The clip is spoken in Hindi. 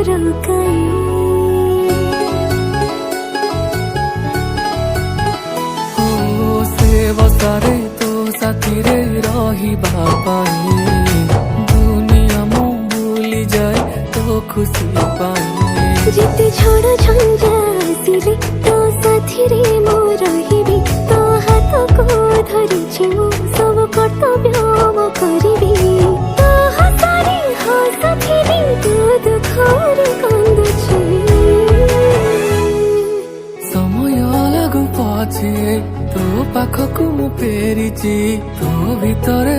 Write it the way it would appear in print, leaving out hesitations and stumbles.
काई से बसारे तो साथी रे रही बापाई दुनिया मु भूली जाए तो खुशी पाई जिते झड़ झंझा आसिले तो साथी रे मो रहिबी तो हाथ को धरिछि मु सब कर्तव्य मो करिबी तो हसारी हसथिबी तू दुखरे कांदुछि समय लागू पछे तो पाखकु मु फेरिछि तो भितरे